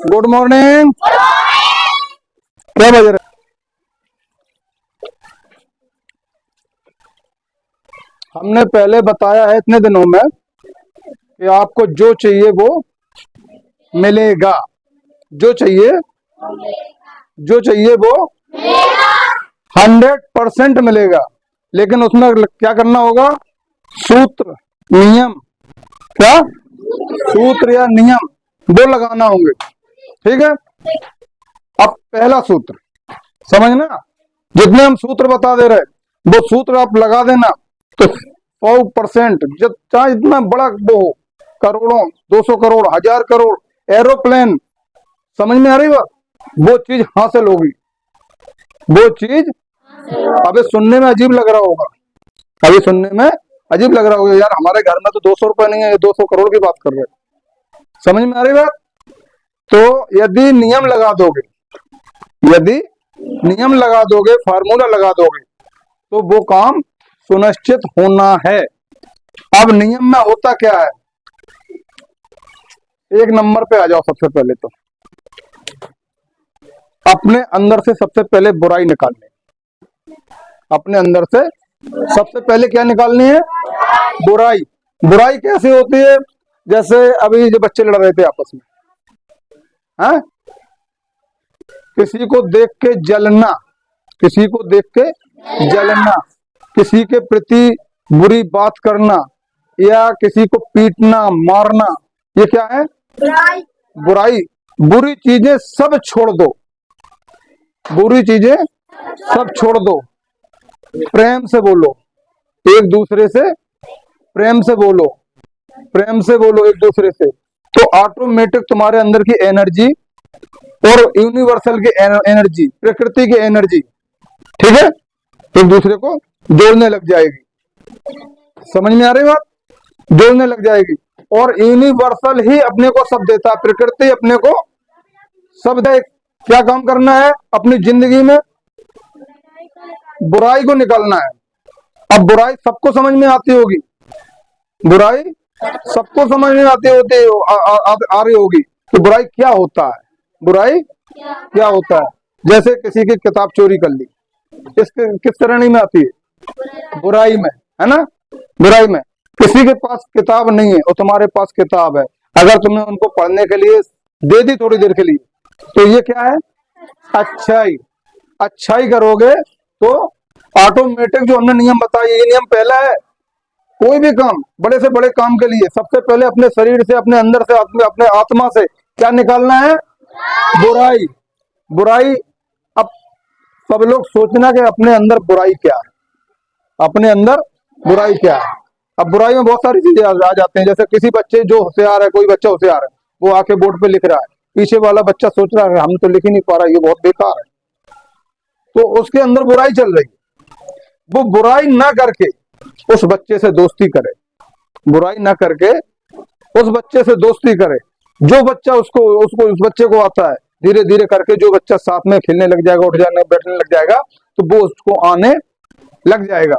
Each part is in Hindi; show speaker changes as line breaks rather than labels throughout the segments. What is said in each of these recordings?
Good morning. क्या बज रहा है? हमने पहले बताया है इतने दिनों में कि आपको जो चाहिए वो मिलेगा। जो चाहिए वो 100% मिलेगा। लेकिन उसमें क्या करना होगा? सूत्र, नियम। क्या सूत्र या नियम वो लगाना होंगे। ठीक है। अब पहला सूत्र समझना। जितने हम सूत्र बता दे रहे वो सूत्र आप लगा देना तो 100%, चाहे इतना बड़ा वो हो, करोड़ों, 200 करोड़, 1000 करोड़, एरोप्लेन, समझ में आ रही बात? वो चीज हासिल होगी। वो चीज अभी सुनने में अजीब लग रहा होगा, अभी सुनने में अजीब लग रहा होगा, यार हमारे घर में तो 200 रुपए नहीं है, ये 200 करोड़ की बात कर रहे हैं। समझ में आ रही बात? तो यदि नियम लगा दोगे, फार्मूला लगा दोगे तो वो काम सुनिश्चित होना है। अब नियम में होता क्या है? एक नंबर पे आ जाओ। सबसे पहले तो अपने अंदर से सबसे पहले बुराई निकालनी। अपने अंदर से सबसे पहले क्या निकालनी है? बुराई। बुराई कैसे होती है? जैसे अभी जो बच्चे लड़ रहे थे आपस में, हैं? किसी को देख के जलना, किसी को देख के जलना, किसी के प्रति बुरी बात करना या किसी को पीटना, मारना, ये क्या है? बुराई। बुरी चीजें सब छोड़ दो, बुरी चीजें सब छोड़ दो। प्रेम से बोलो एक दूसरे से, प्रेम से बोलो, प्रेम से बोलो एक दूसरे से, तो ऑटोमेटिक तुम्हारे अंदर की एनर्जी और यूनिवर्सल की एनर्जी, प्रकृति की एनर्जी, ठीक है, एक दूसरे को जोड़ने लग जाएगी। समझ में आ रही बात? जोड़ने लग जाएगी। और यूनिवर्सल ही अपने को सब देता है, प्रकृति अपने को सब दे। क्या काम करना है अपनी जिंदगी में? बुराई को निकालना है। अब बुराई सबको समझ में आती होगी, बुराई सबको समझ में आती होती आ रही होगी कि बुराई क्या होता है, बुराई क्या होता है। जैसे किसी की किताब चोरी कर ली, किस श्रेणी में आती है? बुराई में, है ना? बुराई में। किसी के पास किताब नहीं है और तुम्हारे पास किताब है, अगर तुमने उनको पढ़ने के लिए दे दी थोड़ी देर के लिए, तो ये क्या है? अच्छाई। अच्छाई करोगे तो ऑटोमेटिक जो हमने नियम बताए, ये नियम पहला है। कोई भी काम, बड़े से बड़े काम के लिए सबसे पहले अपने शरीर से, अपने अंदर से, अपने आत्मा से क्या निकालना है? बुराई। बुराई। अब सब लोग सोचना कि अपने अंदर बुराई क्या है, अपने अंदर बुराई क्या है। अब बुराई में बहुत सारी चीजें आ जाते हैं। जैसे किसी बच्चे जो होशियार है, कोई बच्चा होशियार है, वो आके बोर्ड पे लिख रहा है, पीछे वाला बच्चा सोच रहा है हम तो लिख ही नहीं पा रहा, ये बहुत बेकार है, तो उसके अंदर बुराई चल रही है। वो बुराई ना करके उस बच्चे से दोस्ती करे, बुराई ना करके उस बच्चे से दोस्ती करे। जो बच्चा उस बच्चे को आता है, धीरे धीरे करके जो बच्चा साथ में खेलने लग जाएगा, उठ जाने बैठने लग जाएगा, तो वो उसको आने लग जाएगा।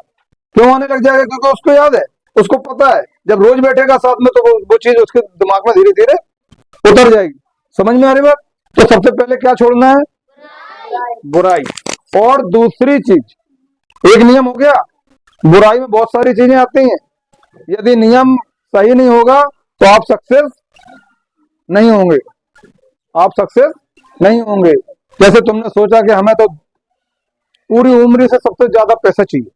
क्यों आने लग जाएगा? क्योंकि उसको याद है, उसको पता है जब रोज बैठेगा साथ में तो वो चीज उसके दिमाग में धीरे धीरे उतर जाएगी। समझ में आ रही बात? तो सबसे पहले क्या छोड़ना है? बुराई। और दूसरी चीज, एक नियम हो गया। बुराई में बहुत सारी चीजें आती हैं। यदि नियम सही नहीं होगा तो आप सक्सेस नहीं होंगे, आप सक्सेस नहीं होंगे। जैसे तुमने सोचा कि हमें तो पूरी उम्र से सबसे ज्यादा पैसा चाहिए,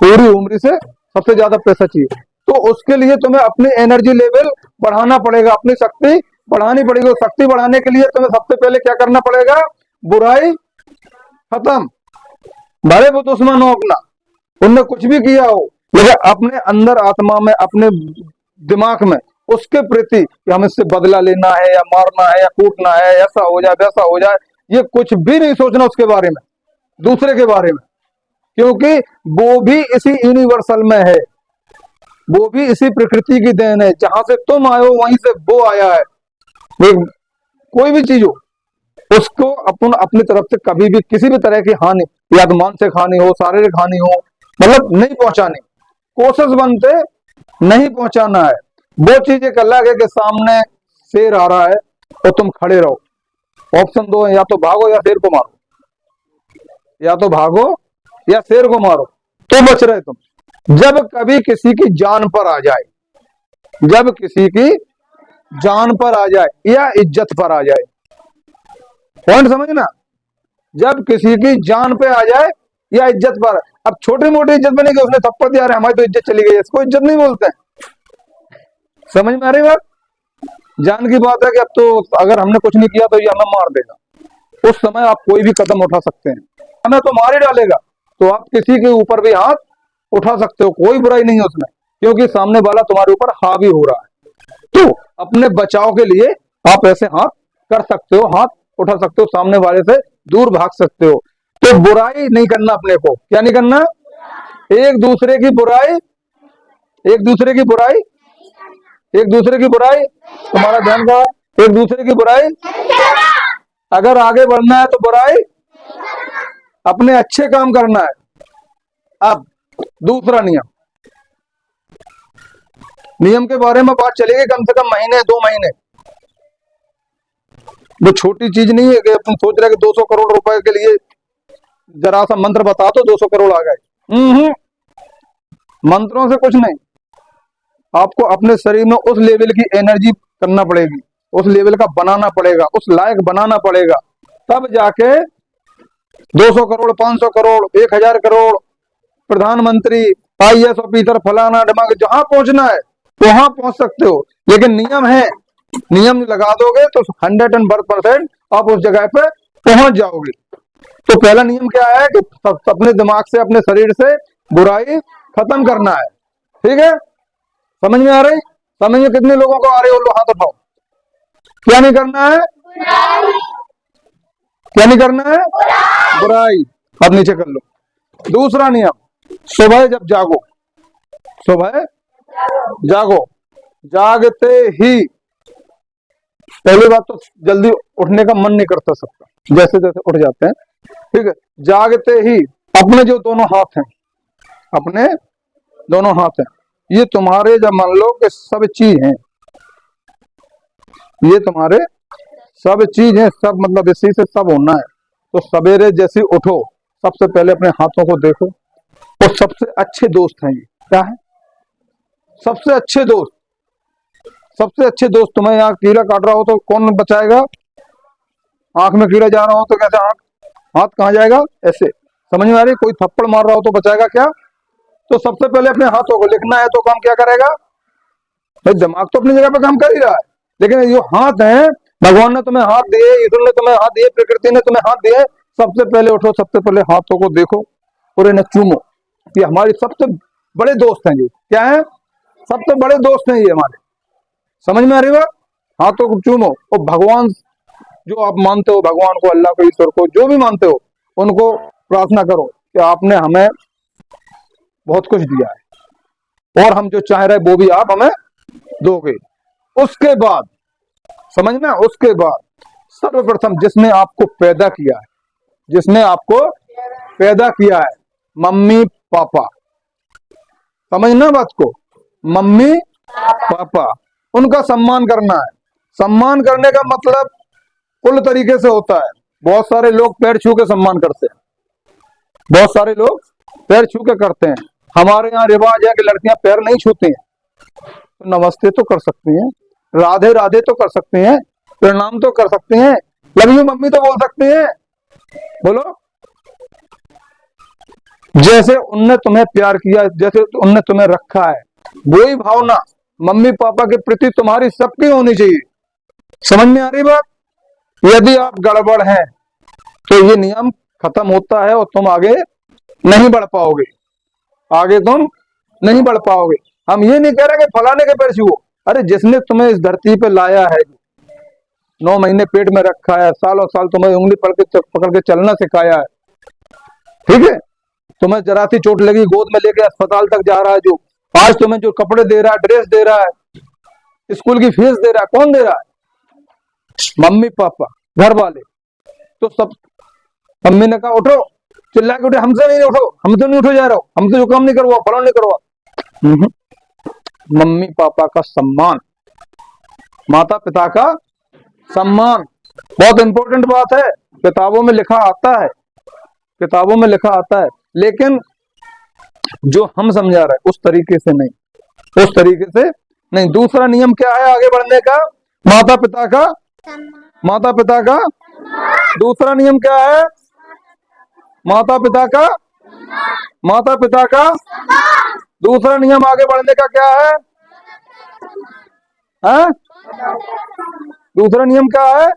पूरी उम्र से सबसे ज्यादा पैसा चाहिए, तो उसके लिए तुम्हें अपनी एनर्जी लेवल बढ़ाना पड़ेगा, अपनी शक्ति बढ़ानी पड़ेगी। शक्ति बढ़ाने के लिए तुम्हें सबसे पहले क्या करना पड़ेगा? बुराई खत्म। भले वो दुश्मन हो अपना, उनने कुछ भी किया हो, लेकिन अपने अंदर आत्मा में, अपने दिमाग में उसके प्रति कि हम इससे बदला लेना है या मारना है या कूटना है, ऐसा हो जाए वैसा हो जाए, ये कुछ भी नहीं सोचना उसके बारे में, दूसरे के बारे में। क्योंकि वो भी इसी यूनिवर्सल में है, वो भी इसी प्रकृति की देन है। जहां से तुम आए हो वहीं से वो आया है। कोई भी चीज हो, उसको अपन अपनी तरफ से कभी भी किसी भी तरह की हानि, या तो मानसिक हानि हो, शारीरिक हानि हो, मतलब नहीं पहुंचानी। कोशिश बनते नहीं पहुंचाना है। वो चीज एक अलग है कि सामने शेर आ रहा है, और तुम खड़े रहो। ऑप्शन दो है, या तो भागो या शेर को मारो, या तो भागो या शेर को मारो, तो बच रहे तुम। जब कभी किसी की जान पर आ जाए, जब किसी की जान पर आ जाए या इज्जत पर आ जाए, पॉइंट समझना, जब किसी की जान पे आ जाए या इज्जत पर। अब छोटी मोटी इज्जत बनी कि उसने थप्पड़ दिया, हमारी तो इज्जत चली गई, इसको इज्जत नहीं बोलते हैं। समझ में आ रही बात? जान की बात है कि अब तो अगर हमने कुछ नहीं किया तो ये हमें मार देगा, उस समय आप कोई भी कदम उठा सकते हैं, हमें तो मार ही डालेगा, तो आप किसी के ऊपर भी हाथ उठा सकते हो, कोई बुराई नहीं है उसमें, क्योंकि सामने वाला तुम्हारे ऊपर हावी हो रहा है। तो अपने बचाव के लिए आप ऐसे हाथ कर सकते हो, हाथ उठा सकते हो, सामने वाले से दूर भाग सकते हो। तो बुराई नहीं करना, अपने को क्या नहीं करना, एक दूसरे की बुराई, एक दूसरे की बुराई, एक दूसरे की बुराई, तुम्हारा ध्यान का, एक दूसरे की बुराई, अगर आगे बढ़ना है तो बुराई, अपने अच्छे काम करना है। अब दूसरा नियम, नियम के बारे में बात चलेगी कम से कम महीने 2 महीने। वो छोटी चीज नहीं है कि तुम सोच रहे कि 200 करोड़ रुपए के लिए जरा सा मंत्र बता तो 200 करोड़ आ गए। मंत्रों से कुछ नहीं, आपको अपने शरीर में उस लेवल की एनर्जी करना पड़ेगी, उस लेवल का बनाना पड़ेगा, उस लायक बनाना पड़ेगा, तब जाके 200 करोड़, 500 करोड़, 1000 करोड़, प्रधानमंत्री, IAS ऑफिसर, फलाना ढमाके, जहां पहुंचना है वहां पहुंच सकते हो। लेकिन नियम है, नियम लगा दोगे तो 101% आप उस जगह पे पहुंच जाओगे। तो पहला नियम क्या है कि अपने दिमाग से, अपने शरीर से बुराई खत्म करना है। ठीक है, समझ में आ रही? समझ में कितने लोगों को आ रही हो? लो हाथ उठाओ। क्या नहीं करना है? क्या नहीं करना है? बुराई। अब नीचे कर लो। दूसरा नियम, सुबह जब जागो, सुबह जागो, जागते ही, पहली बात तो जल्दी उठने का मन नहीं करता सबका, जैसे जैसे उठ जाते हैं, ठीक है, जागते ही अपने जो दोनों हाथ हैं, अपने दोनों हाथ हैं, ये तुम्हारे, जब मान लो कि सब चीज हैं, ये तुम्हारे सब चीज है, सब मतलब इसी से सब होना है। तो सवेरे जैसे उठो, सबसे पहले अपने हाथों को देखो, तो सबसे अच्छे दोस्त हैं ये। क्या है? सबसे अच्छे दोस्त, सबसे अच्छे दोस्त। तुम्हें यहाँ कीड़ा काट रहा हो तो कौन बचाएगा? आंख में कीड़ा जा रहा हो तो कैसे आंख, हाथ कहाँ जाएगा? ऐसे। समझ में आ रही? कोई थप्पड़ मार रहा हो तो बचाएगा क्या? तो सबसे पहले अपने हाथों को, लिखना है तो काम क्या करेगा? भाई दिमाग तो अपनी जगह पे काम कर ही रहा है, लेकिन जो हाथ है, भगवान ने तुम्हें हाथ दिए, ईश्वर ने तुम्हें हाथ दिए, प्रकृति ने तुम्हें हाथ दिए, सबसे पहले उठो, सबसे पहले हाथों को देखो और इन्हें चूमो। ये हमारे सबसे बड़े दोस्त हैं। ये क्या है? सबसे बड़े दोस्त हैं ये हमारे। समझ में आ रही बात? हाथों को चूमो और भगवान, जो आप मानते हो, भगवान को, अल्लाह को, ईश्वर को, जो भी मानते हो, उनको प्रार्थना करो कि आपने हमें बहुत कुछ दिया है और हम जो चाह रहे वो भी आप हमें दोगे। उसके बाद समझना, उसके बाद सर्वप्रथम जिसने आपको पैदा किया है, जिसने आपको पैदा किया है, मम्मी पापा, समझना बात को, मम्मी पापा, उनका सम्मान करना है। सम्मान करने का मतलब कुल तरीके से होता है। बहुत सारे लोग पैर छू के सम्मान करते हैं, बहुत सारे लोग पैर छू के करते हैं। हमारे यहाँ रिवाज है कि लड़कियां पैर नहीं छूती हैं, तो नमस्ते तो कर सकती हैं, राधे राधे तो कर सकती हैं, प्रणाम तो कर सकती हैं, लव यू मम्मी तो बोल सकती हैं। बोलो, जैसे उनने तुम्हें प्यार किया, जैसे उनने तुम्हें रखा है, वही भावना मम्मी पापा के प्रति तुम्हारी सबकी होनी चाहिए। समझ में आ रही बात? यदि आप गड़बड़ हैं तो ये नियम खत्म होता है और तुम आगे नहीं बढ़ पाओगे, आगे तुम नहीं बढ़ पाओगे। हम ये नहीं कह रहे कि फलाने के पैर छुओ, अरे जिसने तुम्हें इस धरती पे लाया है, 9 महीने पेट में रखा है, सालों साल तुम्हें उंगली पकड़ के चलना सिखाया है, ठीक है, तुम्हें जरा सी चोट लगी, गोद में लेके अस्पताल तक जा रहा है, जो आज तुम्हें जो कपड़े दे रहा है, ड्रेस दे रहा है, स्कूल की फीस दे रहा है, कौन दे रहा है? मम्मी पापा, घर वाले। तो सब, मम्मी ने कहा उठो, चिल्ला के उठे, हमसे नहीं उठो, हमसे नहीं उठो जा रहा हो, हमसे जो काम नहीं करवा, फलाना नहीं करवा। मम्मी पापा का सम्मान, माता पिता का सम्मान। बहुत इंपॉर्टेंट बात है, किताबों में लिखा आता है, किताबों में लिखा आता है, लेकिन जो हम समझा रहे हैं उस तरीके से नहीं, उस तरीके से नहीं। दूसरा नियम क्या है आगे बढ़ने का? माता पिता का, माता पिता का दूसरा नियम क्या है? माता पिता का, माता पिता का दूसरा नियम आगे बढ़ने का क्या है? हैं? दूसरा नियम क्या है?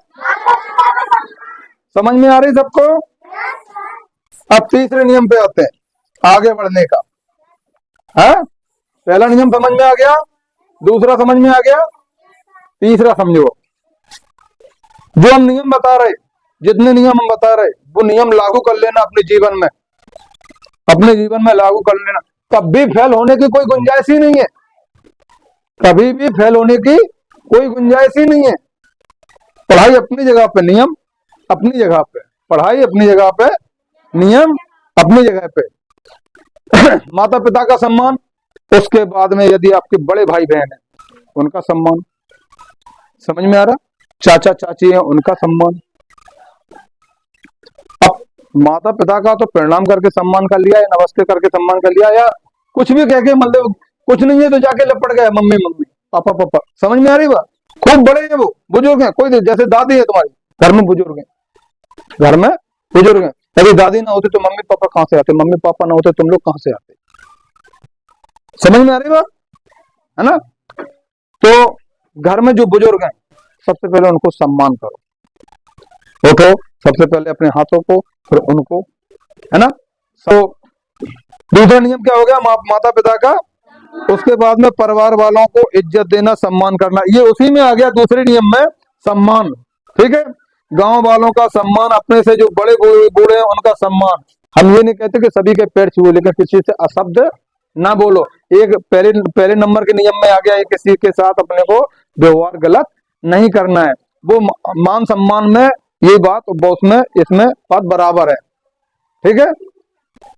समझ में आ रही सबको? अब तीसरे नियम पे आते हैं आगे बढ़ने का। है, पहला नियम समझ में आ गया, दूसरा समझ में आ गया, तीसरा समझो। जो हम नियम बता रहे, जितने नियम हम बता रहे, वो नियम लागू कर लेना अपने जीवन में, अपने जीवन में लागू कर लेना। कभी फेल होने की कोई गुंजाइश ही नहीं है, कभी भी फेल होने की कोई गुंजाइश ही नहीं है। पढ़ाई अपनी जगह पे, नियम अपनी जगह पे, पढ़ाई अपनी जगह पे, नियम अपनी जगह पे। माता पिता का सम्मान, उसके बाद में यदि आपके बड़े भाई बहन है उनका सम्मान, समझ में आ रहा? चाचा चाची है उनका सम्मान। अब माता पिता का तो प्रणाम करके सम्मान कर लिया, या नमस्ते करके सम्मान कर लिया, या कुछ भी कह के, मतलब कुछ नहीं है तो जाके लपट गए मम्मी मम्मी पापा पापा। समझ में आ रही बात? खूब बड़े हैं वो, बुजुर्ग हैं, कोई जैसे दादी है तुम्हारी, घर में बुजुर्ग है, घर में बुजुर्ग हैं। यदि दादी ना होती तो मम्मी पापा कहां से आते? मम्मी पापा ना होते तुम लोग कहां से आते? समझ में आ रही बात है ना? तो घर में जो बुजुर्ग हैं सबसे पहले उनको सम्मान करो। उठो सबसे पहले अपने हाथों को, फिर उनको, है ना? सो दूसरा नियम क्या हो गया? माता पिता का। उसके बाद में परिवार वालों को इज्जत देना, सम्मान करना, ये उसी में आ गया दूसरे नियम में, सम्मान। ठीक है, गांव वालों का सम्मान, अपने से जो बड़े बूढ़े हैं उनका सम्मान। हम ये नहीं कहते कि सभी के पैर छुओ, लेकिन किसी से अशब्द ना बोलो। एक पहले नंबर के नियम में आ गया, किसी के साथ अपने को व्यवहार गलत नहीं करना है। वो मान सम्मान में ये बात, उसमें इसमें बात बराबर है। ठीक है,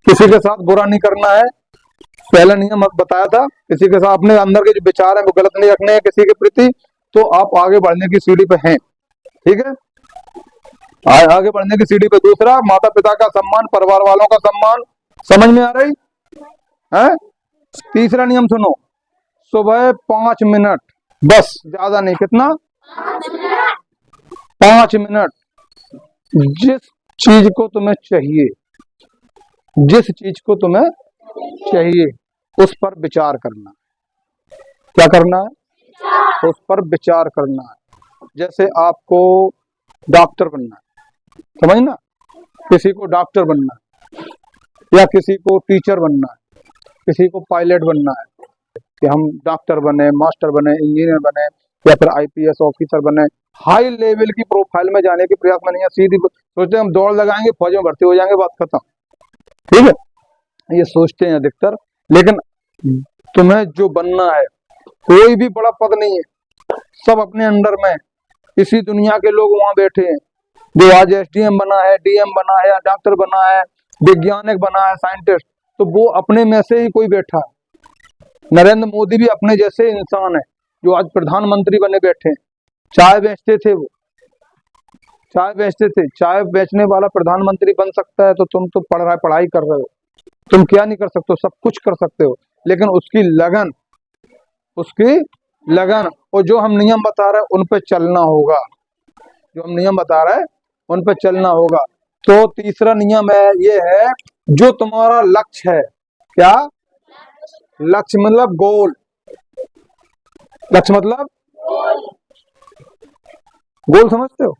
किसी के साथ बुरा नहीं करना है, पहला नियम बताया था। किसी के साथ अपने अंदर के जो विचार है वो गलत नहीं रखने हैं किसी के प्रति, तो आप आगे बढ़ने की सीढ़ी पे हैं। ठीक है, आगे बढ़ने की सीढ़ी पे। दूसरा, माता पिता का सम्मान, परिवार वालों का सम्मान। समझ में आ रही है? तीसरा नियम सुनो, सुबह 5 मिनट, बस, ज्यादा नहीं, कितना? 5 मिनट जिस चीज को तुम्हें चाहिए, जिस चीज को तुम्हें चाहिए उस पर विचार करना। क्या करना है? उस पर विचार करना है। जैसे आपको डॉक्टर बनना है, समझना, किसी को डॉक्टर बनना है, या किसी को टीचर बनना है, किसी को पायलट बनना है, कि हम डॉक्टर बने, मास्टर बने, इंजीनियर बने, या फिर आईपीएस ऑफिसर बने। हाई लेवल की प्रोफाइल में जाने के प्रयास में नहीं है, सीधी सोचते हम दौड़ लगाएंगे फौज में भर्ती हो जाएंगे, बात खत्म। ठीक है, ये सोचते हैं अधिकतर। लेकिन तुम्हें जो बनना है, कोई भी बड़ा पद नहीं है, सब अपने अंडर में। इसी दुनिया के लोग वहां बैठे हैं, जो आज एसडीएम बना है, डीएम बना है, डॉक्टर बना है, वैज्ञानिक बना है, साइंटिस्ट, तो वो अपने में से ही कोई बैठा है। नरेंद्र मोदी भी अपने जैसे इंसान है, जो आज प्रधानमंत्री बने बैठे हैं। चाय बेचते थे वो, चाय बेचते थे, चाय बेचने वाला प्रधानमंत्री बन सकता है, तो तुम तो पढ़ाई कर रहे हो, तुम क्या नहीं कर सकते हो? सब कुछ कर सकते हो, लेकिन उसकी लगन, उसकी लगन, और जो हम नियम बता रहे हैं उन पे चलना होगा, जो हम नियम बता रहे हैं उन पे चलना होगा। तो तीसरा नियम है, ये है, जो तुम्हारा लक्ष्य है, क्या लक्ष्य मतलब? गोल। लक्ष्य मतलब गोल, समझते हो?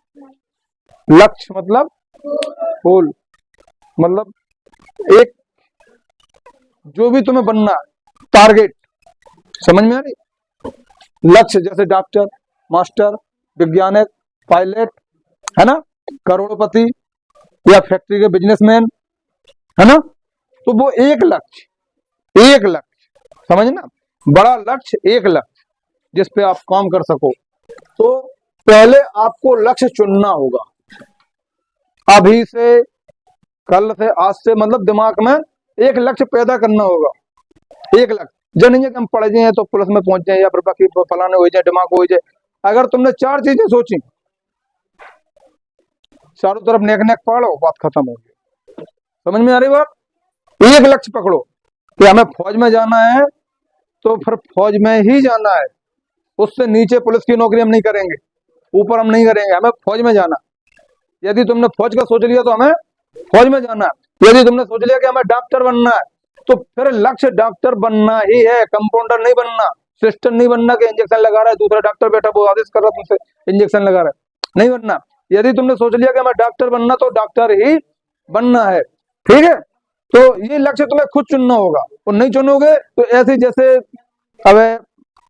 लक्ष्य मतलब गोल, मतलब एक, जो भी तुम्हें बनना है, टारगेट। समझ में आ रही? लक्ष्य जैसे डॉक्टर, मास्टर, वैज्ञानिक, पायलट, है ना, करोड़पति, या फैक्ट्री के बिजनेसमैन, है ना, तो वो एक लक्ष्य, एक लक्ष्य, समझना, बड़ा लक्ष्य, एक लक्ष्य जिस पे आप काम कर सको। तो पहले आपको लक्ष्य चुनना होगा, अभी से, कल से, आज से, मतलब दिमाग में एक लक्ष्य पैदा करना होगा। एक लक्ष्य, जो नहीं है कि हम पढ़ जाए तो पुलिस में पहुंच जाए, या फिर बाकी फलाने हो जाए, दिमाग हो जाए। अगर तुमने 4 चीजें सोची चारों तरफ नेक नेक पकड़ो, बात खत्म हो गई। समझ में आ रही बात? एक लक्ष्य पकड़ो कि हमें फौज में जाना है, तो फिर फौज में ही जाना है। उससे नीचे पुलिस की नौकरी हम नहीं करेंगे, ऊपर हम नहीं करेंगे, हमें फौज में जाना। यदि तुमने फौज का सोच लिया तो हमें फौज में जाना है। यदि तुमने सोच लिया कि हमें डॉक्टर बनना है, तो फिर लक्ष्य डॉक्टर बनना ही है, कंपाउंडर नहीं बनना, सिस्टर नहीं बनना कि इंजेक्शन लगा रहा है, दूसरा डॉक्टर बैठा वो आदेश कर रहा है तुमसे इंजेक्शन लगा रहा है, नहीं बनना। यदि तुमने सोच लिया कि हमें डॉक्टर बनना, तो डॉक्टर ही बनना है। ठीक है, तो ये लक्ष्य तुम्हें खुद चुनना होगा, और नहीं चुनोगे तो ऐसे जैसे अब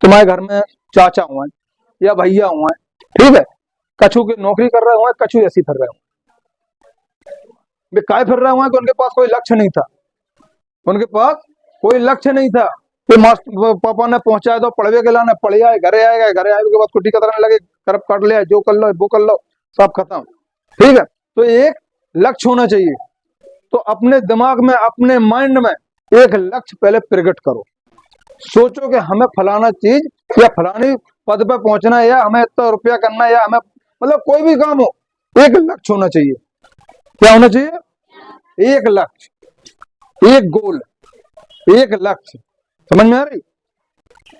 तुम्हारे घर में चाचा हुआ है या भैया हुआ है, ठीक है, कछु की नौकरी कर रहे हुए, कछु ऐसी फिर रहे हुए, काय फिर रहे हुए कि उनके पास कोई लक्ष्य नहीं था, उनके पास कोई लक्ष्य नहीं था कि मास्टर पापा ने पहुंचाया तो पढ़वे के लाना, पढ़ आए, घरे आएगा, घरे आए के बाद कुटी कतरने लगे, करप काट लिया, जो कर लो वो कर लो, सब खत्म। ठीक है, तो एक लक्ष्य होना चाहिए। तो अपने दिमाग में, अपने माइंड में एक लक्ष्य पहले प्रकट करो। सोचो कि हमें फलाना चीज या फलानी पद पे पहुंचना है, या हमें इतना रुपया करना है, या हमें मतलब कोई भी काम हो, एक लक्ष्य होना चाहिए। क्या होना चाहिए? एक लक्ष्य, एक गोल, एक लक्ष्य। समझ में आ रही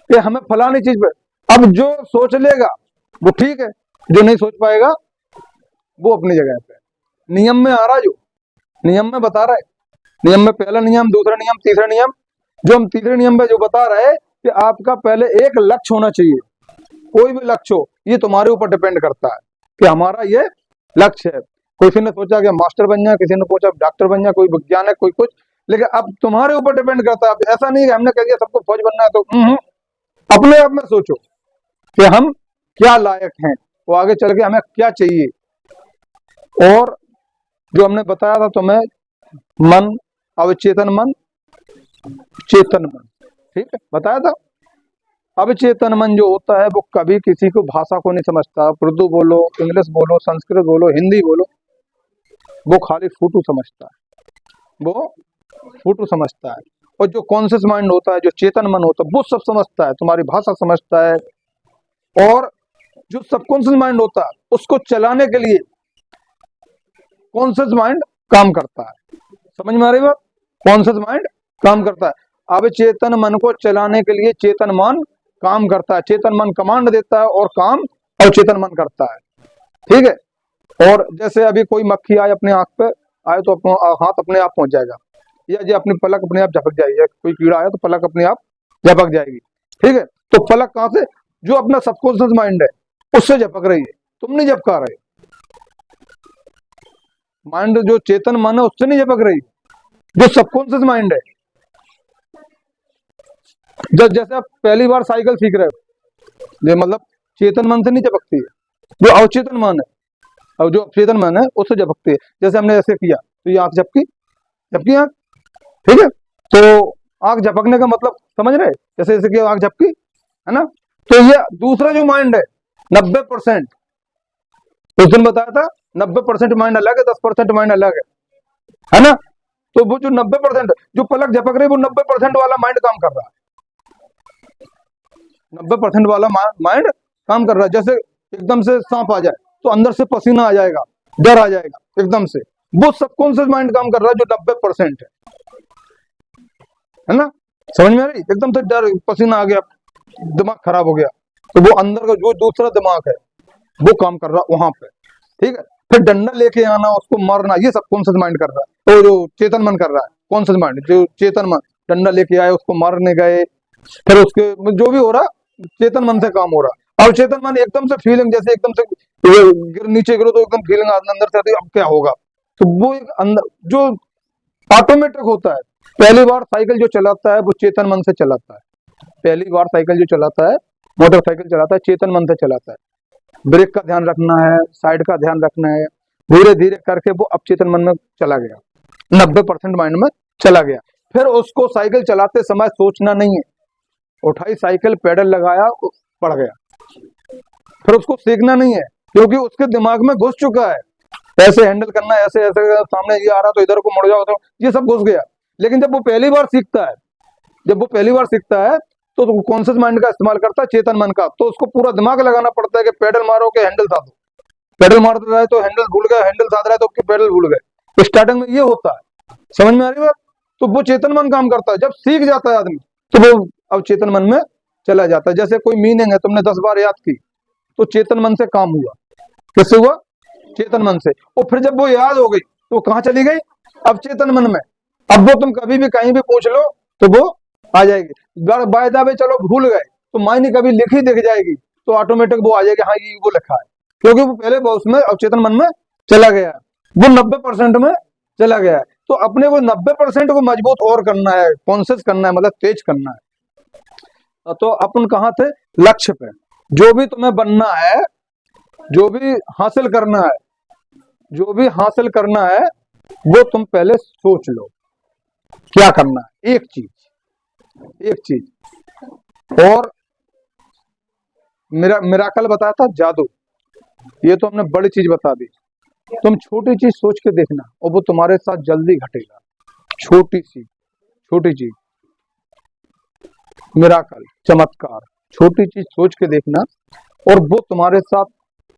कि हमें फलानी चीज पे। अब जो सोच लेगा वो ठीक है, जो नहीं सोच पाएगा वो अपनी जगह पे। नियम में आ रहा, जो नियम में बता रहा है, नियम में पहला नियम, दूसरा नियम, तीसरा नियम, जो हम तीसरे नियम में जो बता रहे हैं कि आपका पहले एक लक्ष्य होना चाहिए। कोई भी लक्ष्य हो, ये तुम्हारे ऊपर डिपेंड करता है कि हमारा ये लक्ष्य है। किसी ने सोचा कि मास्टर बन जाए, किसी ने सोचा डॉक्टर बन जाए, कोई वैज्ञानिक, कोई कुछ, लेकिन अब तुम्हारे ऊपर डिपेंड करता है। अब ऐसा नहीं है हमने कह दिया सबको फौज बनना है, तो अपने आप में सोचो कि हम क्या लायक हैं, वो आगे चल के हमें क्या चाहिए। और जो हमने बताया था तुम्हें, मन, अवचेतन मन, चेतन मन, ठीक है, बताया था। अवचेतन मन जो होता है वो कभी किसी को भाषा को नहीं समझता, उर्दू बोलो, इंग्लिश बोलो, संस्कृत बोलो, हिंदी बोलो, वो खाली फूटू समझता है, वो फूटू समझता है। और जो कॉन्शियस माइंड होता है, जो चेतन मन होता है, वो सब समझता है, तुम्हारी भाषा समझता है। और जो सबकॉन्शियस माइंड होता है, उसको चलाने के लिए कॉन्शियस माइंड काम करता है। समझ में आ रही बात? कॉन्शियस माइंड काम करता है। अब चेतन मन को चलाने के लिए चेतन मन काम करता है। चेतन मन कमांड देता है और काम अवचेतन मन करता है। ठीक है, और जैसे अभी कोई मक्खी आए, अपने आंख पे आए, तो अपना हाथ अपने आप पहुंच जाएगा, या जो अपनी पलक अपने आप झपक जाएगी। कोई कीड़ा आया तो पलक अपने आप झपक जाएगी। ठीक है, तो पलक कहां से? जो अपना सबकॉन्शियस माइंड है उससे झपक रही है, तुम नहीं झपका रहे। माइंड जो चेतन मन है उससे नहीं झपक रही, जो सबकॉन्शियस माइंड है। जैसे आप पहली बार साइकिल सीख रहे हो, ये मतलब चेतन मन से नहीं झपकती है, जो अवचेतन मन है, और जो अवचेतन मन है उससे झपकती है। जैसे हमने ऐसे किया तो ये आंख झपकी, झपकी आंख, ठीक है, तो आंख झपकने का मतलब समझ रहे? जैसे ऐसे किया आंख झपकी, है ना। तो ये दूसरा जो माइंड है 90%, उस दिन बताया था 90% माइंड अलग है, 10% माइंड अलग है ना। तो वो जो 90% जो पलक झपक रही है, वो 90% वाला माइंड काम कर रहा है, 90% वाला माइंड काम कर रहा है। जैसे एकदम से सांप आ जाए तो अंदर से पसीना आ जाएगा, डर आ जाएगा एकदम से, वो सबकॉन्शियस माइंड काम कर रहा है जो 90% है ना। समझ में आ रही? एकदम से डर, पसीना आ गया, दिमाग खराब हो गया, तो वो अंदर का जो दूसरा दिमाग है वो काम कर रहा वहां पे। ठीक है, फिर डंडा लेके आना, उसको मारना, ये सब कॉन्शियस माइंड कर रहा है। तो जो चेतन मन कर रहा है, कॉन्शियस माइंड, जो चेतन मन डंडा लेके आए, उसको मारने गए, फिर उसके जो भी हो रहा चेतन मन से काम हो रहा। अब चेतन मन एकदम से फीलिंग, जैसे एकदम से नीचे गिरो तो एकदम फीलिंग अंदर से आती है, अब क्या होगा। तो वो एक अंदर जो ऑटोमेटिक होता है। पहली बार साइकिल जो चलाता है वो चेतन मन से चलाता है, पहली बार साइकिल जो चलाता है, मोटरसाइकिल चलाता है, चेतन मन से चलाता है। ब्रेक का ध्यान रखना है, साइड का ध्यान रखना है, धीरे धीरे करके वो अब चेतन मन में चला गया, 90% माइंड में चला गया। फिर उसको साइकिल चलाते समय सोचना नहीं है, उठाई साइकिल, पेडल लगाया, पड़ गया। फिर उसको सीखना नहीं है, क्योंकि उसके दिमाग में घुस चुका है, ऐसे हैंडल करना है, ऐसे ऐसे, सामने ये आ रहा तो इधर को मुड़ जाओ, तो ये सब घुस गया। लेकिन जब वो पहली बार सीखता है, जब वो पहली बार सीखता है तो कॉन्शियस माइंड का इस्तेमाल करता है, चेतन मन का, तो उसको पूरा दिमाग लगाना पड़ता है कि पेडल मारो कि हैंडल साधो, पेडल मारते रहे तो हैंडल भूल गए, हैंडल साध रहे तो पेडल भूल गए। स्टार्टिंग में ये होता है, समझ में आ रही बात? तो वो चेतन मन काम करता है। जब सीख जाता है आदमी तो वो अब चेतन मन में चला जाता है। जैसे कोई मीनिंग है, तुमने 10 बार याद की तो चेतन मन से काम हुआ। किससे हुआ? चेतन मन से। और फिर जब वो याद हो गई तो कहाँ चली गई? अब चेतन मन में। अब वो तुम कभी भी कहीं भी पूछ लो तो वो आ जाएगी। बाय द वे चलो भूल गए तो मायने कभी लिखी दिख जाएगी तो ऑटोमेटिक वो आ जाएगी, हाँ ये वो लिखा है, क्योंकि वो पहले वो उसमें अवचेतन मन में चला गया है, वो 90% में चला गया है। तो अपने वो 90% को मजबूत और करना है, कॉन्शियस करना है, मतलब तेज करना है। तो अपन कहाँ थे? लक्ष्य पे। जो भी तुम्हें बनना है, जो भी हासिल करना है, जो भी हासिल करना है वो तुम पहले सोच लो क्या करना है। एक चीज और मिराकल बताया था, जादू। ये तो हमने बड़ी चीज बता दी। तुम छोटी चीज सोच के देखना और वो तुम्हारे साथ जल्दी घटेगा। छोटी चीज, मिराकल, चमत्कार, छोटी चीज सोच के देखना और वो तुम्हारे साथ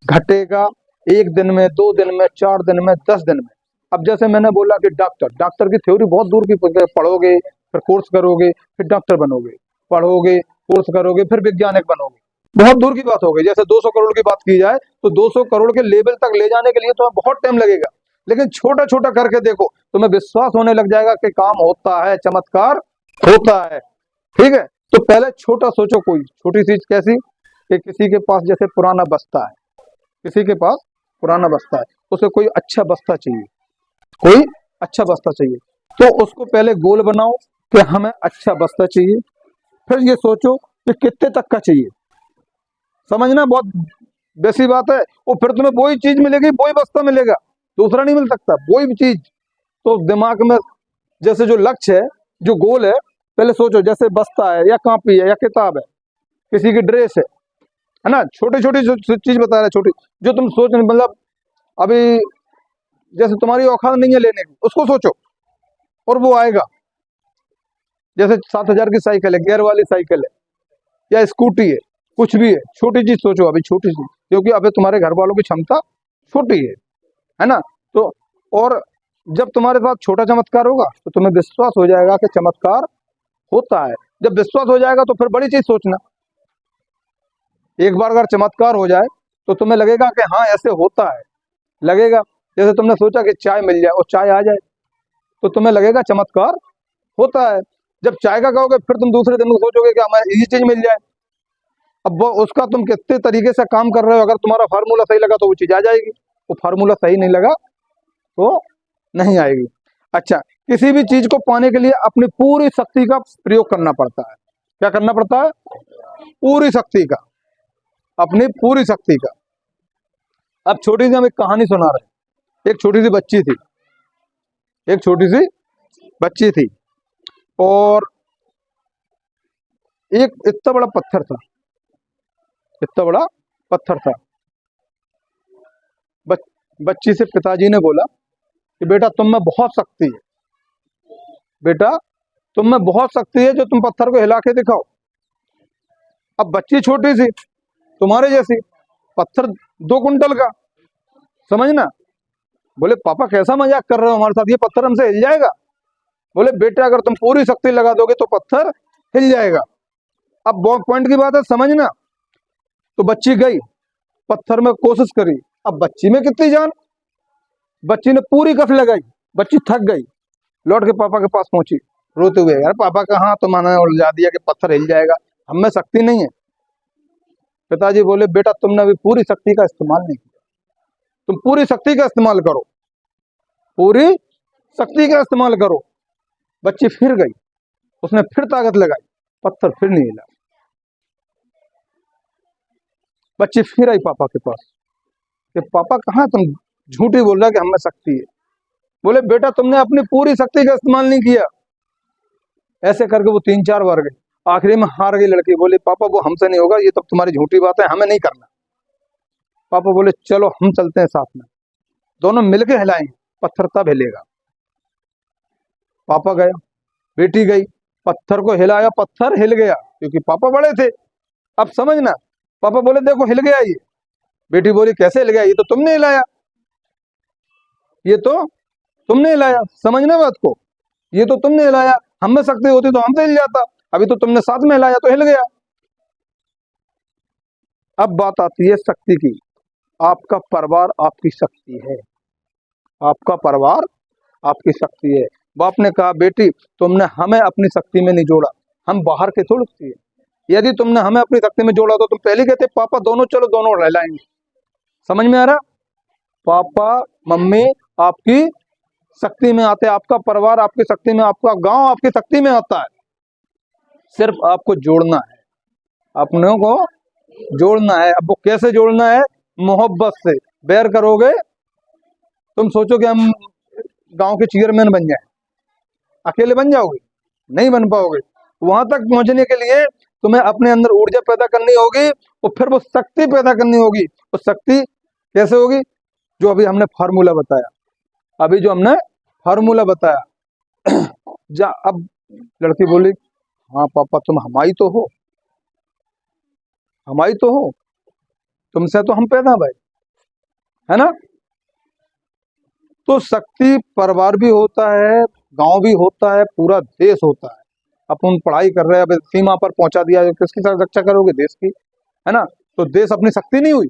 घटेगा। 1 दिन में, 2 दिन में, 4 दिन में, 10 दिन में। अब जैसे मैंने बोला कि डॉक्टर की थ्योरी बहुत दूर की, पढ़ोगे फिर कोर्स करोगे फिर डॉक्टर बनोगे, पढ़ोगे कोर्स करोगे फिर वैज्ञानिक बनोगे, बहुत दूर की बात हो गई। जैसे 200 करोड़ की बात की जाए तो 200 करोड़ के लेवल तक ले जाने के लिए तो बहुत टाइम लगेगा, लेकिन छोटा छोटा करके देखो, तुम्हें विश्वास होने लग जाएगा कि काम होता है, चमत्कार होता है। ठीक है, तो पहले छोटा सोचो, कोई छोटी चीज। कैसी? कि किसी के पास जैसे पुराना बस्ता है, किसी के पास पुराना बस्ता है, उसे कोई अच्छा बस्ता चाहिए, कोई अच्छा बस्ता चाहिए। तो उसको पहले गोल बनाओ कि हमें अच्छा बस्ता चाहिए। फिर ये सोचो कि कितने तक का चाहिए। समझना, बहुत बेसिक बात है। और फिर तुम्हें वही चीज मिलेगी, वही बस्ता मिलेगा, दूसरा नहीं मिल सकता, वही चीज। तो दिमाग में जैसे जो लक्ष्य है, जो गोल है, पहले सोचो। जैसे बस्ता है या कॉपी है या किताब है, किसी की ड्रेस है ना, छोटी छोटी चीज बता रहा है, छोटी जो तुम सोच, मतलब अभी जैसे तुम्हारी औकात नहीं है लेने की, उसको सोचो और वो आएगा। जैसे 7,000 की साइकिल है, गियर वाली साइकिल है या स्कूटी है, कुछ भी है, छोटी चीज सोचो अभी, छोटी चीज, क्योंकि अभी तुम्हारे घर वालों की क्षमता छोटी है ना। तो और जब तुम्हारे पास छोटा चमत्कार होगा तो तुम्हें विश्वास हो जाएगा कि चमत्कार होता है। जब विश्वास हो जाएगा तो फिर बड़ी चीज सोचना। एक बार अगर चमत्कार हो जाए तो तुम्हें लगेगा कि हाँ ऐसे होता है, लगेगा। जैसे तुमने सोचा कि चाय मिल जाए और चाय आ जाए तो तुम्हें लगेगा चमत्कार होता है। जब चाय का कहोगे फिर तुम दूसरे दिन सोचोगे कि हमें ये चीज मिल जाए। अब वो उसका तुम कितने तरीके से काम कर रहे हो, अगर तुम्हारा फार्मूला सही लगा तो वो चीज आ जाएगी, वो फार्मूला सही नहीं लगा तो नहीं आएगी। अच्छा, किसी भी चीज को पाने के लिए अपनी पूरी शक्ति का प्रयोग करना पड़ता है। क्या करना पड़ता है? पूरी शक्ति का, अपनी पूरी शक्ति का। अब छोटी सी हम एक कहानी सुना रहे हैं। एक छोटी सी बच्ची थी, एक छोटी सी बच्ची थी और एक इतना बड़ा पत्थर था, इतना बड़ा पत्थर था। बच्ची से पिताजी ने बोला कि बेटा तुम में बहुत शक्ति है, बेटा तुम में बहुत शक्ति है, जो तुम पत्थर को हिला के दिखाओ। अब बच्ची छोटी सी, तुम्हारे जैसी, पत्थर 2 कुंटल का, समझना। बोले पापा कैसा मजाक कर रहे हो हमारे साथ, ये पत्थर हमसे हिल जाएगा। बोले बेटा अगर तुम पूरी शक्ति लगा दोगे तो पत्थर हिल जाएगा। अब पॉइंट की बात है, समझना। तो बच्ची गई, पत्थर में कोशिश करी। अब बच्ची में कितनी जान, बच्ची ने पूरी कस लगाई, बच्ची थक गई, लौट के पापा के पास पहुंची रोते हुए, यार पापा कहाँ, तुम्हारा उलझा दिया कि पत्थर हिल जाएगा, हमें शक्ति नहीं है। पिताजी बोले बेटा तुमने अभी पूरी शक्ति का इस्तेमाल नहीं किया, तुम पूरी शक्ति का इस्तेमाल करो, पूरी शक्ति का इस्तेमाल करो। बच्ची फिर गई, उसने फिर ताकत लगाई, पत्थर फिर नहीं हिला। बच्ची फिर आई पापा के पास कि पापा कहाँ, तुम झूठी बोल रहा कि हमें शक्ति है। बोले बेटा तुमने अपनी पूरी शक्ति का इस्तेमाल नहीं किया। ऐसे करके वो 3-4 बार गई, आखिरी में हार गई लड़की। बोली पापा वो हमसे नहीं होगा, ये तो तुम्हारी झूठी बात है, हमें नहीं करना। पापा बोले चलो हम चलते हैं साथ में, दोनों मिलके हिलाएंगे, पत्थर तब हिलेगा। पापा गया, बेटी गई, पत्थर को हिलाया, पत्थर हिल गया, क्योंकि पापा बड़े थे। अब समझना, पापा बोले देखो हिल गया ये, बेटी बोली कैसे हिल गया, ये तो तुमने हिलाया, ये तो तुमने हिलाया। समझना बात को, ये तो तुमने हिलाया, हम में शक्ति होती तो हमसे हिल जाता, अभी तो तुमने साथ में हिलाया तो हिल गया। अब बात आती है शक्ति की। आपका परिवार आपकी शक्ति है, आपका परिवार आपकी शक्ति है। बाप ने कहा बेटी तुमने हमें अपनी शक्ति में नहीं जोड़ा, हम बाहर के थोड़ी है। यदि तुमने हमें अपनी शक्ति में जोड़ा तो तुम पहले कहते पापा दोनों चलो दोनों रह लाएंगे। समझ में आ रहा? पापा मम्मी आपकी शक्ति में आते, आपका परिवार आपकी शक्ति में, आपका गांव आपकी शक्ति में आता है। सिर्फ आपको जोड़ना है, अपनों को जोड़ना है। अब वो कैसे जोड़ना है? मोहब्बत से। बैर करोगे तुम सोचो कि हम गांव के चेयरमैन बन जाए, अकेले बन जाओगे? नहीं बन पाओगे। वहां तक पहुंचने के लिए तुम्हें अपने अंदर ऊर्जा पैदा करनी होगी और फिर वो शक्ति पैदा करनी होगी। वो शक्ति कैसे होगी? जो अभी हमने फार्मूला बताया, अभी जो हमने फार्मूला बताया। जा अब लड़की बोली हाँ पापा तुम हमारी तो हो, हमारी तो हो, तुमसे तो हम पैदा भाई, है ना? तो शक्ति परिवार भी होता है, गांव भी होता है, पूरा देश होता है। अपन पढ़ाई कर रहे हैं, अब सीमा पर पहुंचा दिया, किसकी रक्षा करोगे? देश की, है ना? तो देश अपनी शक्ति नहीं हुई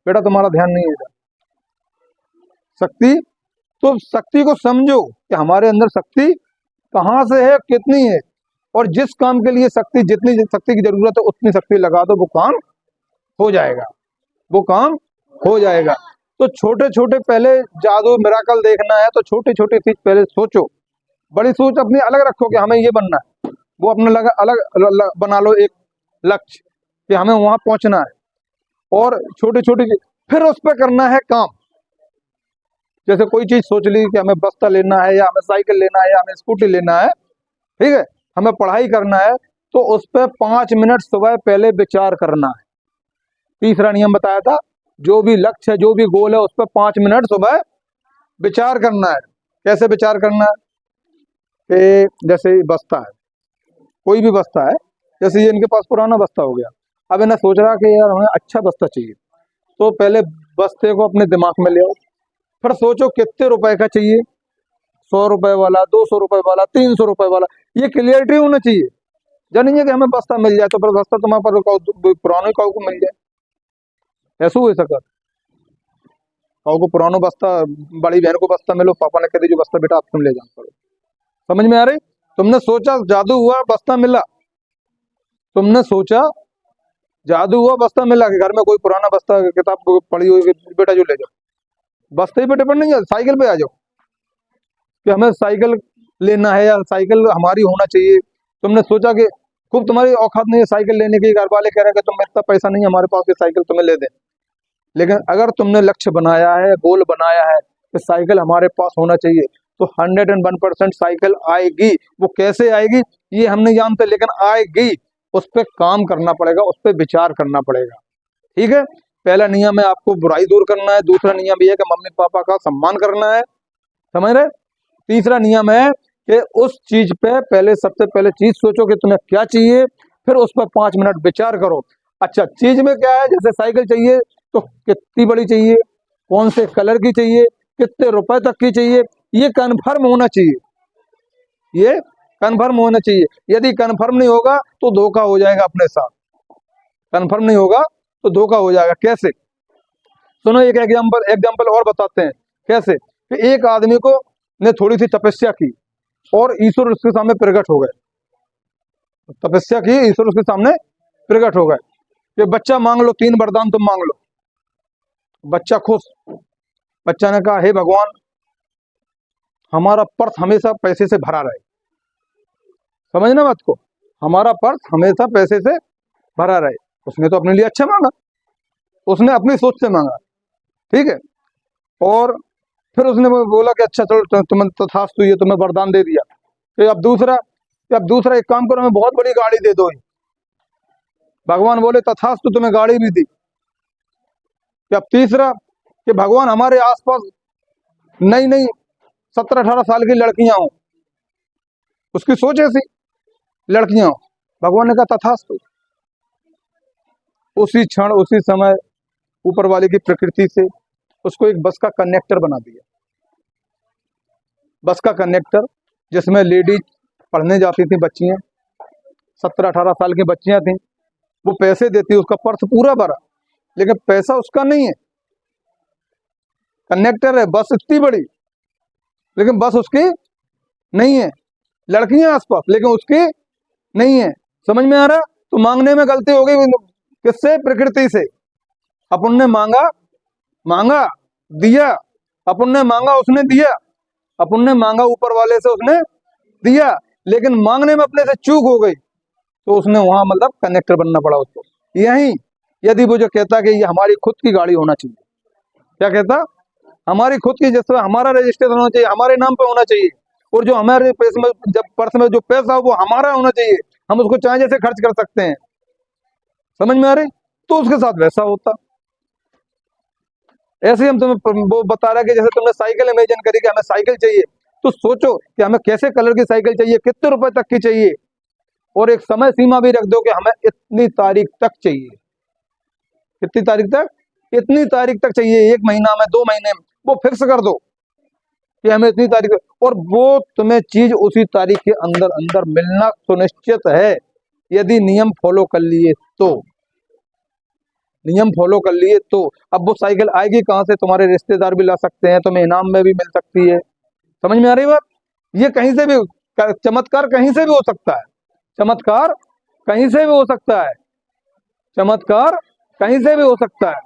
बेटा, तुम्हारा ध्यान नहीं है शक्ति। तो शक्ति को समझो कि हमारे अंदर शक्ति कहाँ से है, कितनी है, और जिस काम के लिए शक्ति, जितनी शक्ति की जरूरत है उतनी शक्ति लगा दो, वो काम हो जाएगा, वो काम हो जाएगा। तो छोटे छोटे पहले जादू मिराकल देखना है तो छोटी छोटी चीज पहले सोचो, बड़ी सोच अपनी अलग रखो कि हमें ये बनना है, वो अपना अलग बना लो एक लक्ष्य कि हमें वहां पहुंचना है, और छोटी छोटी फिर उस पर करना है काम। जैसे कोई चीज सोच ली कि हमें बस्ता लेना है, या हमें साइकिल लेना है, या हमें स्कूटी लेना है, ठीक है, हमें पढ़ाई करना है, तो उस पर 5 मिनट सुबह पहले विचार करना है। तीसरा नियम बताया था, जो भी लक्ष्य है, जो भी गोल है, उस पर 5 मिनट सुबह विचार करना है। कैसे विचार करना है? कि जैसे बस्ता है, कोई भी बस्ता है, जैसे ये इनके पास पुराना बस्ता हो गया, अब इन्हें सोच रहा कि यार हमें अच्छा बस्ता चाहिए, तो पहले बस्ते को अपने दिमाग में ले आओ, फिर सोचो कितने रुपए का चाहिए, 100 रुपए वाला, 200 रुपए वाला, 300 रुपए वाला, ये क्लियरिटी होना चाहिए। जानिए कि हमें बस्ता मिल जाए तो फिर बस्ता तुम्हारे पर पुराने काऊ को मिल जाए, ऐसा हो सका? काऊ को पुराना बस्ता, बड़ी बहन को बस्ता मिलो, पापा ने कह दी जो बस्ता बेटा आप तुम ले जाओ करो। समझ में आ रही? तुमने सोचा जादू हुआ बस्ता मिला, तुमने सोचा जादू हुआ बस्ता मिला, कि घर में कोई पुराना बस्ता किताब पड़ी हुई बेटा जो ले जाओ, बस्ते पे डिपेंड नहीं है, साइकिल पे आ जाओ कि हमें साइकिल लेना है या साइकिल हमारी होना चाहिए। तुमने सोचा कि खूब तुम्हारी औकात नहीं है साइकिल लेने की, घर वाले कह रहे हैं कि तुम इतना पैसा नहीं है हमारे पास कि साइकिल तुम्हें ले दें, लेकिन अगर तुमने लक्ष्य बनाया है, गोल बनाया है कि साइकिल हमारे पास होना चाहिए, तो 101% साइकिल आएगी। वो कैसे आएगी ये हम नहीं जानते, लेकिन आएगी। उस पर काम करना पड़ेगा, उस पर विचार करना पड़ेगा, ठीक है? पहला नियम है आपको बुराई दूर करना है, दूसरा नियम ये है कि मम्मी पापा का सम्मान करना है, समझ रहे? तीसरा नियम है कि उस चीज पे पहले, सबसे पहले चीज सोचो कि तुम्हें क्या चाहिए, फिर उस पर 5 मिनट विचार करो। अच्छा चीज में क्या है? जैसे साइकिल चाहिए तो कितनी बड़ी चाहिए, कौन से कलर की चाहिए, कितने रुपए तक की चाहिए, ये कन्फर्म होना चाहिए, ये कन्फर्म होना चाहिए। यदि कन्फर्म नहीं होगा तो धोखा हो जाएगा अपने साथ, कन्फर्म नहीं होगा तो धोखा हो जाएगा। कैसे? सुनो एक एग्जाम्पल और बताते हैं कैसे। कि एक आदमी को ने थोड़ी सी तपस्या की और ईश्वर उसके सामने प्रकट हो गए, तपस्या की, ईश्वर उसके सामने प्रकट हो गए कि बच्चा मांग लो, 3 वरदान तुम मांग लो। बच्चा खुश, बच्चा ने कहा हे भगवान हमारा पर्स हमेशा पैसे से भरा रहे, समझना बात को, हमारा पर्स हमेशा पैसे से भरा रहे। उसने तो अपने लिए अच्छा मांगा, उसने अपनी सोच से मांगा, ठीक है। और फिर उसने बोला कि अच्छा चलो तुम्हें तथास्तु, ये तुम्हें वरदान दे दिया। फिर अब दूसरा एक काम करो, हमें बहुत बड़ी गाड़ी दे दो। भगवान बोले तथास्तु, तुम्हें गाड़ी भी दी। अब तीसरा कि भगवान हमारे आसपास नई नई 17-18 साल की लड़कियां हों, उसकी सोच ऐसी, लड़कियां हों। भगवान ने कहा तथास्तु। उसी क्षण उसी समय ऊपर वाले की प्रकृति से उसको एक बस का कनेक्टर बना दिया। बस का कनेक्टर जिसमें लेडीज पढ़ने जाती थी, बच्चियां 17-18 साल की बच्चियां थी, वो पैसे देती, उसका पर्स पूरा भरा, लेकिन पैसा उसका नहीं है। कनेक्टर है, बस इतनी बड़ी, लेकिन बस उसकी नहीं है। लड़कियां आसपास, लेकिन उसकी नहीं है। समझ में आ रहा? तो मांगने में गलती हो गई किससे? प्रकृति से। अपन ने मांगा दिया, अपन ने मांगा उसने दिया, अपन ने मांगा ऊपर वाले से उसने दिया, लेकिन मांगने में अपने से चूक हो गई, तो उसने वहां मतलब कनेक्टर बनना पड़ा उसको। यही यदि वो जो कहता कि ये हमारी खुद की गाड़ी होना चाहिए, क्या कहता? हमारी खुद की, जिसमें हमारा रजिस्ट्रेशन होना चाहिए, हमारे नाम पे होना चाहिए, और जो हमारे पैसे में, जब पर्स में जो पैसा हो वो हमारा होना चाहिए, हम उसको चाहे जैसे खर्च कर सकते हैं। समझ में आ रही? तो उसके साथ वैसा होता। ऐसे ही हम तुम्हें वो बता रहा है कि जैसे तुमने साइकिल इमेजिन करी कि हमें साइकिल चाहिए, तो सोचो कि हमें कैसे कलर की साइकिल चाहिए, कितने रुपए तक की चाहिए, और एक समय सीमा भी रख दो कि हमें इतनी तारीख तक चाहिए। कितनी तारीख तक? इतनी तारीख तक चाहिए, 1 महीना में, 2 महीने में, वो फिक्स कर दो कि हमें इतनी तारीख, और वो तुम्हें चीज उसी तारीख के अंदर अंदर मिलना सुनिश्चित है, यदि नियम फॉलो कर लिए तो। नियम फॉलो कर लिए तो। अब वो साइकिल आएगी कहां से? तुम्हारे रिश्तेदार भी ला सकते हैं, तुम्हें इनाम में भी मिल सकती है। समझ में आ रही बात? ये कहीं से भी, चमत्कार कहीं से भी हो सकता है। चमत्कार कहीं से भी हो सकता है। चमत्कार कहीं से भी हो सकता है।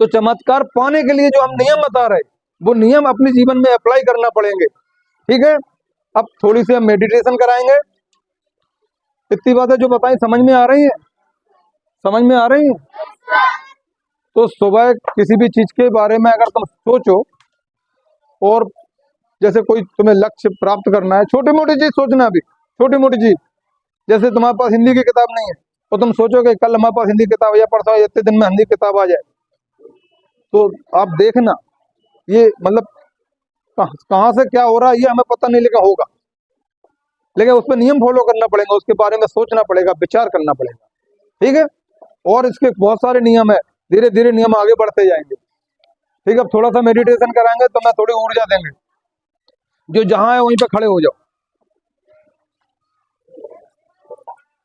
तो चमत्कार पाने के लिए जो हम नियम बता रहे, वो नियम अपने जीवन में अप्लाई करना पड़ेंगे। ठीक है? अब थोड़ी सी हम मेडिटेशन कराएंगे। इतनी बातें जो बताई समझ में आ रही है? समझ में आ रही है? तो सुबह किसी भी चीज के बारे में अगर तुम सोचो, और जैसे कोई तुम्हें लक्ष्य प्राप्त करना है, छोटी मोटी चीज सोचना, भी छोटी मोटी चीज, जैसे तुम्हारे पास हिंदी की किताब नहीं है, तो तुम सोचो कि कल हमारे पास हिंदी किताब, या परसों, इतने दिन में हिंदी किताब आ जाए, तो आप देखना ये मतलब कहाँ से क्या हो रहा है ये हमें पता नहीं, लेकिन होगा। लेकिन उस पर नियम फॉलो करना पड़ेगा, उसके बारे में सोचना पड़ेगा, विचार करना पड़ेगा। ठीक है? और इसके बहुत सारे नियम है, धीरे धीरे नियम आगे बढ़ते जाएंगे। ठीक है? अब थोड़ा सा मेडिटेशन कराएंगे तो मैं थोड़ी ऊर्जा देंगे। जो जहां है वहीं पे खड़े हो जाओ,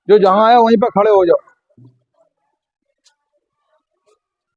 जो जहां है वहीं पे खड़े हो जाओ।